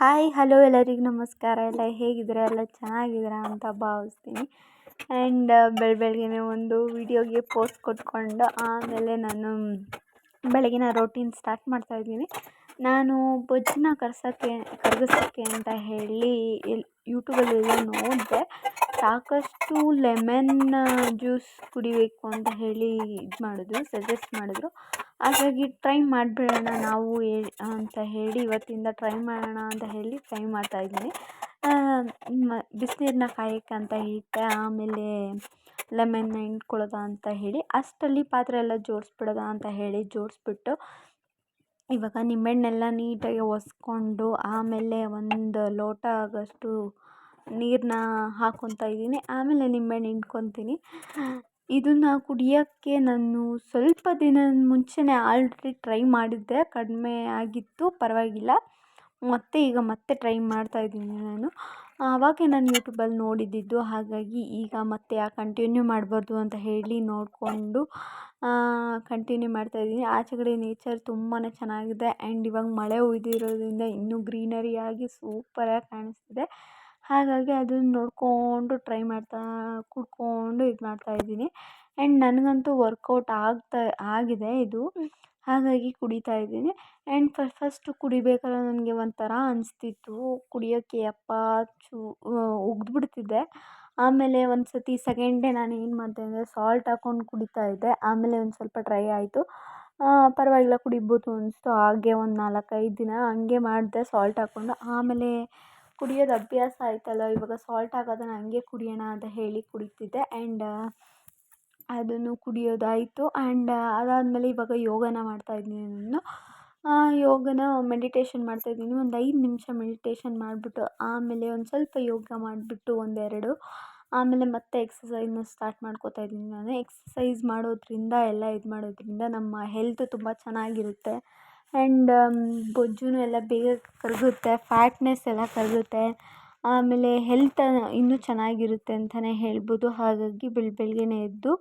Hi hello ಎಲ್ಲರಿಗೂ ನಮಸ್ಕಾರ. ಎಲ್ಲ ಹೇಗಿದ್ದೀರಾ? ಎಲ್ಲ ಚೆನ್ನಾಗಿದ್ದೀರಾ ಅಂತ ಭಾವಿಸ್ತೀನಿ. ಆ್ಯಂಡ್ ಬೆಳಗ್ಗೆನೇ ಒಂದು ವಿಡಿಯೋಗೆ ಪೋಸ್ಟ್ ಕೊಟ್ಕೊಂಡು ಆಮೇಲೆ ನಾನು ಬೆಳಗಿನ ರೊಟೀನ್ ಸ್ಟಾರ್ಟ್ ಮಾಡ್ತಾಯಿದ್ದೀನಿ. ನಾನು ಬೊಜ್ಜನ್ನ ಕರಗಿಸೋಕ್ಕೆ ಅಂತ ಹೇಳಿ ಯೂಟ್ಯೂಬಲ್ಲೆಲ್ಲ ನೋಡಿದೆ. ಸಾಕಷ್ಟು ಲೆಮನ್ ಜ್ಯೂಸ್ ಕುಡಿಬೇಕು ಅಂತ ಹೇಳಿ ಸಜೆಸ್ಟ್ ಮಾಡಿದ್ರು. ಹಾಗಾಗಿ ಟ್ರೈ ಮಾಡಿಬಿಡೋಣ ನಾವು ಅಂತ ಹೇಳಿ ಇವತ್ತಿಂದ ಟ್ರೈ ಮಾಡೋಣ ಅಂತ ಹೇಳಿ ಟ್ರೈ ಮಾಡ್ತಾಯಿದ್ದೀನಿ. ಬಿಸಿನೀರನ್ನ ಕಾಯೋಕ್ಕೆ ಅಂತ ಇಟ್ಟೆ, ಆಮೇಲೆ ಲೆಮನ್ನ ಹಿಂಡ್ಕೊಳ್ಳೋದ ಅಂತ ಹೇಳಿ ಅಷ್ಟರಲ್ಲಿ ಪಾತ್ರೆ ಎಲ್ಲ ಜೋಡಿಸ್ಬಿಡೋದ ಅಂತ ಹೇಳಿ ಜೋಡಿಸ್ಬಿಟ್ಟು ಇವಾಗ ನಿಂಬೆಹಣ್ಣೆಲ್ಲ ನೀಟಾಗಿ ಒರೆಸ್ಕೊಂಡು ಆಮೇಲೆ ಒಂದು ಲೋಟ ಆಗೋಷ್ಟು ನೀರನ್ನ ಹಾಕ್ಕೊತಾ ಇದ್ದೀನಿ. ಆಮೇಲೆ ನಿಂಬೆಹಣ್ಣು ಹಿಂಡ್ಕೊತೀನಿ. ಇದನ್ನು ಕುಡಿಯೋಕ್ಕೆ ನಾನು ಸ್ವಲ್ಪ ದಿನದ ಮುಂಚೆನೇ ಆಲ್ರೆಡಿ ಟ್ರೈ ಮಾಡಿದ್ದೆ, ಕಡಿಮೆ ಆಗಿತ್ತು, ಪರವಾಗಿಲ್ಲ. ಮತ್ತೆ ಟ್ರೈ ಮಾಡ್ತಾಯಿದ್ದೀನಿ ನಾನು. ಆವಾಗೇ ನಾನು ಯೂಟ್ಯೂಬಲ್ಲಿ ನೋಡಿದ್ದಿದ್ದು, ಹಾಗಾಗಿ ಈಗ ಮತ್ತೆ ಕಂಟಿನ್ಯೂ ಮಾಡಬಾರ್ದು ಅಂತ ಹೇಳಿ ನೋಡಿಕೊಂಡು ಕಂಟಿನ್ಯೂ ಮಾಡ್ತಾಯಿದ್ದೀನಿ. ಆಚೆಗಡೆ ನೇಚರ್ ತುಂಬಾ ಚೆನ್ನಾಗಿದೆ. ಆ್ಯಂಡ್ ಇವಾಗ ಮಳೆ ಹುಯ್ದಿರೋದ್ರಿಂದ ಇನ್ನೂ ಗ್ರೀನರಿಯಾಗಿ ಸೂಪರಾಗಿ ಕಾಣಿಸ್ತಿದೆ. ಹಾಗಾಗಿ ಅದನ್ನು ನೋಡಿಕೊಂಡು ಕುಡ್ಕೊಂಡು ಇದು ಮಾಡ್ತಾಯಿದ್ದೀನಿ. ಆ್ಯಂಡ್ ನನಗಂತೂ ವರ್ಕೌಟ್ ಆಗಿದೆ ಇದು, ಹಾಗಾಗಿ ಕುಡಿತಾ ಇದ್ದೀನಿ. ಆ್ಯಂಡ್ ಫಸ್ಟು ಕುಡಿಬೇಕಾದ್ರೆ ನನಗೆ ಒಂಥರ ಅನಿಸ್ತಿತ್ತು, ಕುಡಿಯೋಕ್ಕೆ ಉಗಿದ್ಬಿಡ್ತಿದ್ದೆ. ಆಮೇಲೆ ಒಂದು ಸತಿ ಸೆಕೆಂಡ್ ಡೇ ನಾನು ಏನು ಮಾಡಿದೆ ಅಂದರೆ ಸಾಲ್ಟ್ ಹಾಕ್ಕೊಂಡು ಕುಡಿತಾ ಇದ್ದೆ. ಆಮೇಲೆ ಒಂದು ಸ್ವಲ್ಪ ಟ್ರೈ ಆಯಿತು, ಪರವಾಗಿಲ್ಲ ಕುಡಿಬೋದು ಅನಿಸ್ತು. ಹಾಗೆ ಒಂದು 4-5 ದಿನ ಹಂಗೆ ಮಾಡಿದೆ ಸಾಲ್ಟ್ ಹಾಕ್ಕೊಂಡು. ಆಮೇಲೆ ಕುಡಿಯೋದು ಅಭ್ಯಾಸ ಆಯ್ತಲ್ಲ, ಇವಾಗ ಸಾಲ್ಟ್ ಹಾಕೋದನ್ನ ಹಂಗೆ ಕುಡಿಯೋಣ ಅಂತ ಹೇಳಿ ಕುಡಿತಿದ್ದೆ. ಆ್ಯಂಡ್ ಅದನ್ನು ಕುಡಿಯೋದಾಯಿತು. ಆ್ಯಂಡ್ ಅದಾದಮೇಲೆ ಇವಾಗ ಯೋಗನ ಮಾಡ್ತಾಯಿದ್ದೀನಿ ನಾನು. ಮೆಡಿಟೇಷನ್ ಮಾಡ್ತಾಯಿದ್ದೀನಿ. ಒಂದು 5 ನಿಮಿಷ ಮೆಡಿಟೇಷನ್ ಮಾಡಿಬಿಟ್ಟು ಆಮೇಲೆ ಒಂದು ಸ್ವಲ್ಪ ಯೋಗ ಮಾಡಿಬಿಟ್ಟು ಒಂದೆರಡು, ಆಮೇಲೆ ಮತ್ತೆ ಎಕ್ಸಸೈಸ್ನ ಸ್ಟಾರ್ಟ್ ಮಾಡ್ಕೋತಾ ಇದ್ದೀನಿ ನಾನು. ಎಕ್ಸಸೈಸ್ ಮಾಡೋದ್ರಿಂದ ಮಾಡೋದ್ರಿಂದ ನಮ್ಮ ಹೆಲ್ತ್ ತುಂಬ ಚೆನ್ನಾಗಿರುತ್ತೆ. ಆ್ಯಂಡ್ ಬೊಜ್ಜು ಎಲ್ಲ ಬೇಗ ಕರಗುತ್ತೆ, ಫ್ಯಾಟ್ನೆಸ್ ಎಲ್ಲ ಕರಗುತ್ತೆ. ಆಮೇಲೆ ಹೆಲ್ತ್ ಇನ್ನೂ ಚೆನ್ನಾಗಿರುತ್ತೆ ಅಂತಲೇ ಹೇಳ್ಬೋದು. ಹಾಗಾಗಿ ಬೆಳಗ್ಗೆನೇ ಎದ್ದು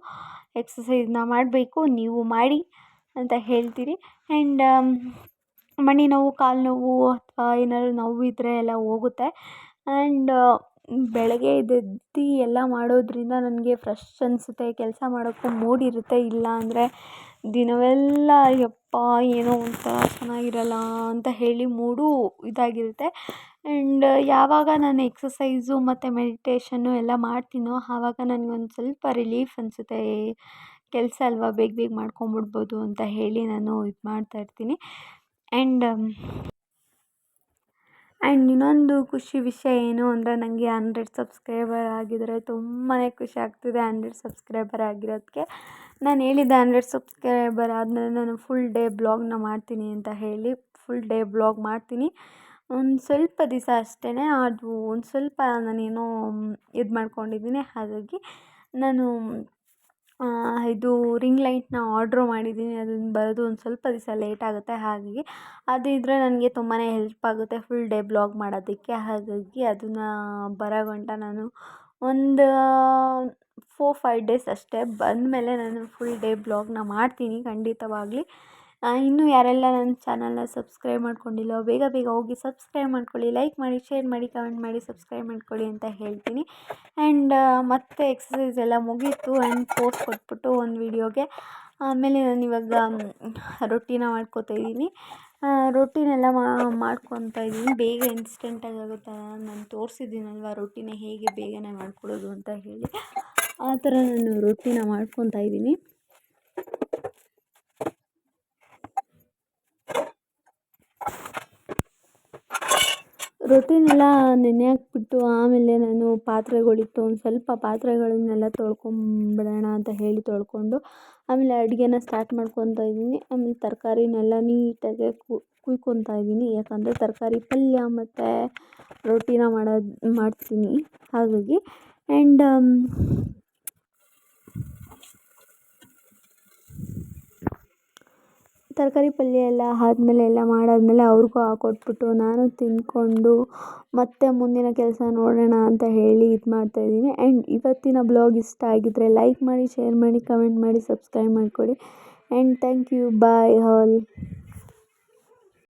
ಎಕ್ಸಸೈಸ್ನ ಮಾಡಬೇಕು, ನೀವು ಮಾಡಿ ಅಂತ ಹೇಳ್ತೀನಿ. ಆ್ಯಂಡ್ ಮಂಡಿ ನೋವು, ಕಾಲು ನೋವು ಅಥವಾ ಏನಾದ್ರು ನೋವಿದ್ದರೆ ಎಲ್ಲ ಹೋಗುತ್ತೆ. ಆ್ಯಂಡ್ ಬೆಳಗ್ಗೆ ಎದ್ದು ಎಲ್ಲ ಮಾಡೋದ್ರಿಂದ ನನಗೆ ಫ್ರೆಶ್ ಅನಿಸುತ್ತೆ, ಕೆಲಸ ಮಾಡೋಕ್ಕೂ ಮೂಡ್ ಇರುತ್ತೆ. ಇಲ್ಲ ಅಂದರೆ ದಿನವೆಲ್ಲ ಯಪ್ಪಾ ಏನೋ ಒಂಥರ ಚೆನ್ನಾಗಿರಲ್ಲ ಅಂತ ಹೇಳಿ ಮೂಡು ಇದಾಗಿರುತ್ತೆ. ಆ್ಯಂಡ್ ಯಾವಾಗ ನಾನು ಎಕ್ಸಸೈಸು ಮತ್ತು ಮೆಡಿಟೇಷನ್ನು ಎಲ್ಲ ಮಾಡ್ತೀನೋ ಆವಾಗ ನನಗೊಂದು ಸ್ವಲ್ಪ ರಿಲೀಫ್ ಅನಿಸುತ್ತೆ. ಕೆಲಸ ಅಲ್ವಾ, ಬೇಗ ಮಾಡ್ಕೊಂಬಿಡ್ಬೋದು ಅಂತ ಹೇಳಿ ನಾನು ಇದು ಮಾಡ್ತಾಯಿರ್ತೀನಿ. ಆ್ಯಂಡ್ ಇನ್ನೊಂದು ಖುಷಿ ವಿಷಯ ಏನು ಅಂದರೆ, ನನಗೆ 100 ಸಬ್ಸ್ಕ್ರೈಬರ್ ಆಗಿದ್ದಾರೆ. ತುಂಬಾ ಖುಷಿ ಆಗ್ತಿದೆ 100 ಸಬ್ಸ್ಕ್ರೈಬರ್ ಆಗಿರೋದಕ್ಕೆ. ನಾನು ಹೇಳಿದ್ದೆ 100 ಸಬ್ಸ್ಕ್ರೈಬರ್ ಆದಮೇಲೆ ನಾನು ಫುಲ್ ಡೇ ಬ್ಲಾಗ್ನ ಮಾಡ್ತೀನಿ ಅಂತ ಹೇಳಿ. ಫುಲ್ ಡೇ ಬ್ಲಾಗ್ ಮಾಡ್ತೀನಿ. ಒಂದು ಸ್ವಲ್ಪ ದಿವಸ ಅಷ್ಟೇ, ಅದು ಒಂದು ಸ್ವಲ್ಪ ನಾನೇನೋ ಇದು ಮಾಡ್ಕೊಂಡಿದ್ದೀನಿ. ಹಾಗಾಗಿ ನಾನು ಇದು ರಿಂಗ್ ಲೈಟ್ನ ಆರ್ಡ್ರ್ ಮಾಡಿದ್ದೀನಿ. ಅದನ್ನು ಬರೋದು ಒಂದು ಸ್ವಲ್ಪ ದಿವಸ ಲೇಟ್ ಆಗುತ್ತೆ. ಹಾಗಾಗಿ ಅದು ಇದ್ದರೆ ನನಗೆ ತುಂಬಾ ಹೆಲ್ಪ್ ಆಗುತ್ತೆ ಫುಲ್ ಡೇ ಬ್ಲಾಗ್ ಮಾಡೋದಕ್ಕೆ. ಹಾಗಾಗಿ ಅದನ್ನು ಬರೋಗಂಟ ನಾನು ಒಂದು 4-5 ಡೇಸ್ ಅಷ್ಟೇ, ಬಂದಮೇಲೆ ನಾನು ಫುಲ್ ಡೇ ಬ್ಲಾಗ್ನ ಮಾಡ್ತೀನಿ ಖಂಡಿತವಾಗ್ಲಿ. ಇನ್ನೂ ಯಾರೆಲ್ಲ ನನ್ನ ಚಾನಲ್ನ ಸಬ್ಸ್ಕ್ರೈಬ್ ಮಾಡ್ಕೊಂಡಿಲ್ಲೋ ಬೇಗ ಹೋಗಿ ಸಬ್ಸ್ಕ್ರೈಬ್ ಮಾಡ್ಕೊಳ್ಳಿ, ಲೈಕ್ ಮಾಡಿ, ಶೇರ್ ಮಾಡಿ, ಕಮೆಂಟ್ ಮಾಡಿ, ಸಬ್ಸ್ಕ್ರೈಬ್ ಮಾಡ್ಕೊಳ್ಳಿ ಅಂತ ಹೇಳ್ತೀನಿ. ಆ್ಯಂಡ್ ಮತ್ತೆ ಎಕ್ಸಸೈಸ್ ಎಲ್ಲ ಮುಗೀತು. ಆ್ಯಂಡ್ ಪೋಸ್ಟ್ ಕೊಟ್ಬಿಟ್ಟು ಒಂದು ವೀಡಿಯೋಗೆ ಆಮೇಲೆ ನಾನು ಇವಾಗ ರೊಟ್ಟಿನ ಮಾಡ್ಕೊತಾ ಇದ್ದೀನಿ. ರೊಟ್ಟಿನೆಲ್ಲ ಮಾಡ್ಕೊತಾ ಇದ್ದೀನಿ. ಬೇಗ ಇನ್ಸ್ಟೆಂಟಾಗಿ ಆಗುತ್ತೆ. ನಾನು ತೋರಿಸಿದ್ದೀನಲ್ವ ರೊಟ್ಟಿನ ಹೇಗೆ ಬೇಗನೆ ಮಾಡ್ಕೊಳ್ಳೋದು ಅಂತ ಹೇಳಿ, ಆ ಥರ ನಾನು ರೊಟ್ಟಿನ ಮಾಡ್ಕೊತಾ ಇದ್ದೀನಿ. ರೊಟ್ಟಿನೆಲ್ಲ ನೆನೆ ಹಾಕ್ಬಿಟ್ಟು ಆಮೇಲೆ ನಾನು ಪಾತ್ರೆಗಳಿತ್ತು, ಒಂದು ಸ್ವಲ್ಪ ಪಾತ್ರೆಗಳನ್ನೆಲ್ಲ ತೊಳ್ಕೊಂಬಿಡೋಣ ಅಂತ ಹೇಳಿ ತೊಳ್ಕೊಂಡು ಆಮೇಲೆ ಅಡುಗೆನ ಸ್ಟಾರ್ಟ್ ಮಾಡ್ಕೊತಾ ಇದ್ದೀನಿ. ಆಮೇಲೆ ತರಕಾರಿನೆಲ್ಲ ನೀಟಾಗಿ ಕುಯ್ಕೊತಾ ಇದ್ದೀನಿ, ಯಾಕಂದರೆ ತರಕಾರಿ ಪಲ್ಯ ಮತ್ತು ರೊಟ್ಟಿನ ಮಾಡ್ತೀನಿ ಹಾಗಾಗಿ. ಆ್ಯಂಡ್ ತರಕಾರಿ ಪಲ್ಯ ಎಲ್ಲ ಮಾಡಾದಮೇಲೆ ಅವ್ರಿಗೂ ಹಾಕ್ಕೊಟ್ಬಿಟ್ಟು ನಾನು ತಿಂದ್ಕೊಂಡು ಮತ್ತೆ ಮುಂದಿನ ಕೆಲಸ ನೋಡೋಣ ಅಂತ ಹೇಳಿ ಇದು ಮಾಡ್ತಾಯಿದ್ದೀನಿ. ಆ್ಯಂಡ್ ಇವತ್ತಿನ ಬ್ಲಾಗ್ ಇಷ್ಟ ಆಗಿದ್ದರೆ ಲೈಕ್ ಮಾಡಿ, ಶೇರ್ ಮಾಡಿ, ಕಮೆಂಟ್ ಮಾಡಿ, ಸಬ್ಸ್ಕ್ರೈಬ್ ಮಾಡ್ಕೊಳ್ಳಿ. And thank you, bye all.